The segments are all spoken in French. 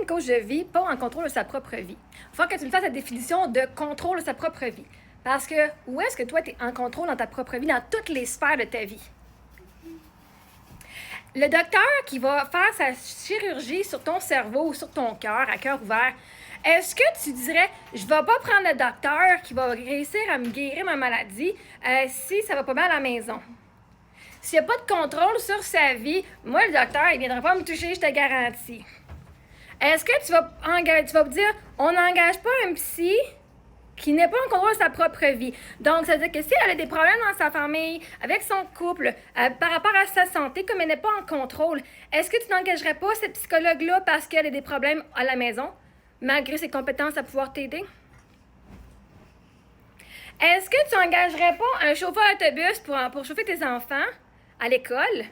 une coach de vie, pas en contrôle de sa propre vie. Il faut que tu me fasses la définition de contrôle de sa propre vie. Parce que où est-ce que toi, tu es en contrôle dans ta propre vie, dans toutes les sphères de ta vie? Le docteur qui va faire sa chirurgie sur ton cerveau ou sur ton cœur, à cœur ouvert, est-ce que tu dirais, je ne vais pas prendre le docteur qui va réussir à me guérir ma maladie si ça va pas bien à la maison? S'il n'y a pas de contrôle sur sa vie, moi, le docteur, il ne viendra pas me toucher, je te garantis. Est-ce que tu vas me dire, on n'engage pas un psy qui n'est pas en contrôle de sa propre vie? Donc, ça veut dire que si elle a des problèmes dans sa famille, avec son couple, par rapport à sa santé, comme elle n'est pas en contrôle, est-ce que tu n'engagerais pas cette psychologue-là parce qu'elle a des problèmes à la maison, malgré ses compétences à pouvoir t'aider? Est-ce que tu n'engagerais pas un chauffeur d'autobus pour chauffer tes enfants à l'école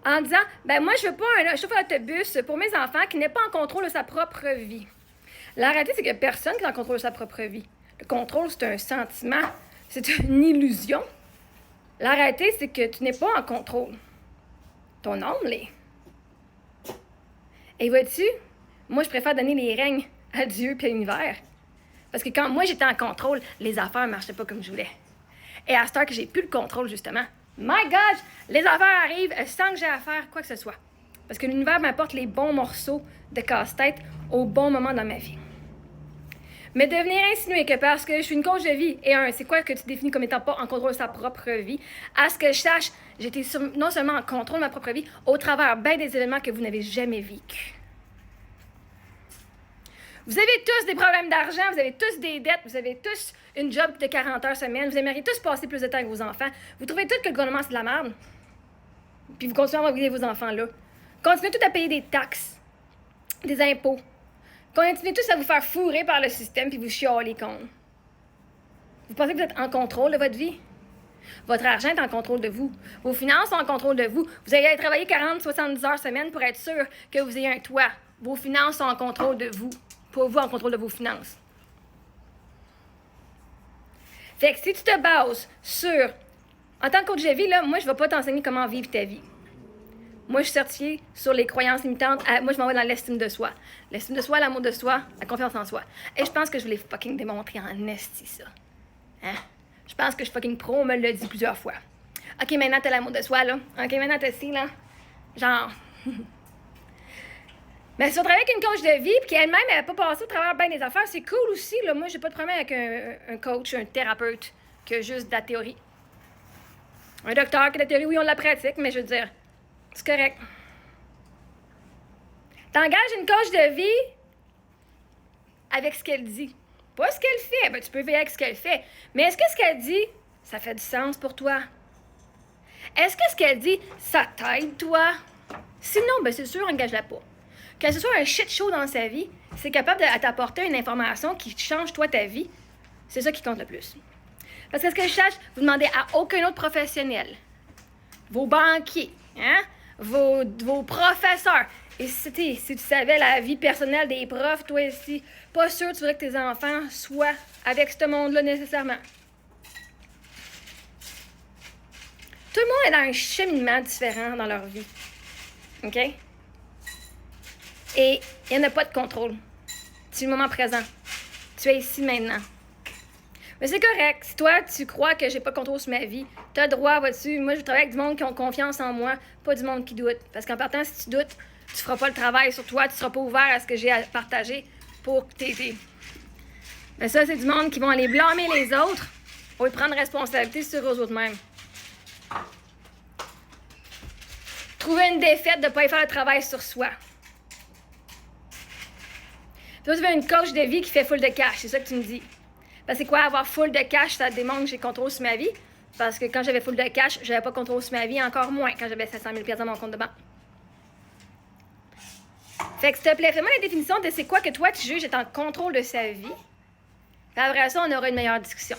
en disant, ben moi, je veux pas un chauffeur d'autobus pour mes enfants qui n'est pas en contrôle de sa propre vie? La réalité, c'est qu'il n'y a personne qui est en contrôle de sa propre vie. Le contrôle, c'est un sentiment, c'est une illusion. La réalité, c'est que tu n'es pas en contrôle. Ton âme l'est. Et vois-tu, moi, je préfère donner les règnes à Dieu et à l'univers. Parce que quand moi, j'étais en contrôle, les affaires ne marchaient pas comme je voulais. Et à cette heure que j'ai plus le contrôle, justement, my God, les affaires arrivent sans que j'ai à faire quoi que ce soit. Parce que l'univers m'apporte les bons morceaux de casse-tête au bon moment dans ma vie. Mais de venir insinuer que parce que je suis une coach de vie, et c'est quoi que tu définis comme étant pas en contrôle de sa propre vie, à ce que je sache, j'étais non seulement en contrôle de ma propre vie, au travers bien des événements que vous n'avez jamais vécus. Vous avez tous des problèmes d'argent, vous avez tous des dettes, vous avez tous une job de 40 heures semaine, vous aimeriez tous passer plus de temps avec vos enfants, vous trouvez tous que le gouvernement c'est de la merde, puis vous continuez à envoyer vos enfants là. Continuez tous à payer des taxes, des impôts. Continuez tous à vous faire fourrer par le système puis vous chialez contre. Vous pensez que vous êtes en contrôle de votre vie? Votre argent est en contrôle de vous. Vos finances sont en contrôle de vous. Vous allez travailler 40-70 heures semaine pour être sûr que vous ayez un toit. Vos finances sont en contrôle de vous. Pas vous en contrôle de vos finances. Fait que si tu te bases sur... En tant que coach de vie, là, moi, je ne vais pas t'enseigner comment vivre ta vie. Moi, je suis certifiée sur les croyances limitantes. Moi, je m'en vais dans l'estime de soi. L'estime de soi, l'amour de soi, la confiance en soi. Et je pense que je voulais fucking démontrer en esti, ça. Hein? Je pense que je suis fucking pro, on me l'a dit plusieurs fois. OK, maintenant, t'as l'amour de soi, là. OK, maintenant, t'as ci, là. Genre... Mais si on travaille avec une coach de vie, puis qu'elle-même, elle n'a pas passé au travers bien des affaires, c'est cool aussi, là. Moi, j'ai pas de problème avec un coach, un thérapeute, que juste de la théorie. Un docteur, que de la théorie, oui, on la pratique, mais je veux dire... C'est correct. T'engages une coach de vie avec ce qu'elle dit. Pas ce qu'elle fait. Ben, tu peux veiller avec ce qu'elle fait. Mais est-ce que ce qu'elle dit, ça fait du sens pour toi? Est-ce que ce qu'elle dit, ça t'aide, toi? Sinon, ben c'est sûr, engage-la pas. Que ce soit un shit show dans sa vie, c'est capable de t'apporter une information qui change, toi, ta vie. C'est ça qui compte le plus. Parce que ce que je sache, vous demandez à aucun autre professionnel. Vos banquiers, hein? Vos professeurs. Et si tu savais la vie personnelle des profs, toi ici, pas sûr que tu voudrais que tes enfants soient avec ce monde-là nécessairement. Tout le monde est dans un cheminement différent dans leur vie. OK? Et il n'y en a pas de contrôle. Tu es le moment présent. Tu es ici maintenant. Mais c'est correct. Si toi, tu crois que j'ai pas de contrôle sur ma vie, t'as droit, vois-tu. Moi, je travaille avec du monde qui ont confiance en moi, pas du monde qui doute. Parce qu'en partant, si tu doutes, tu feras pas le travail sur toi, tu seras pas ouvert à ce que j'ai à partager pour t'aider. Mais ça, c'est du monde qui vont aller blâmer les autres pour prendre responsabilité sur eux autres-mêmes. Trouver une défaite de ne pas y faire le travail sur soi. Toi, tu veux une coach de vie qui fait full de cash, c'est ça que tu me dis. Parce que c'est quoi, avoir full de cash, ça démontre que j'ai contrôle sur ma vie. Parce que quand j'avais full de cash, j'avais pas contrôle sur ma vie, encore moins quand j'avais 700 000 $ dans mon compte de banque. Fait que s'il te plaît, fais-moi la définition de c'est quoi que toi tu juges être en contrôle de sa vie. Puis après ça, on aura une meilleure discussion.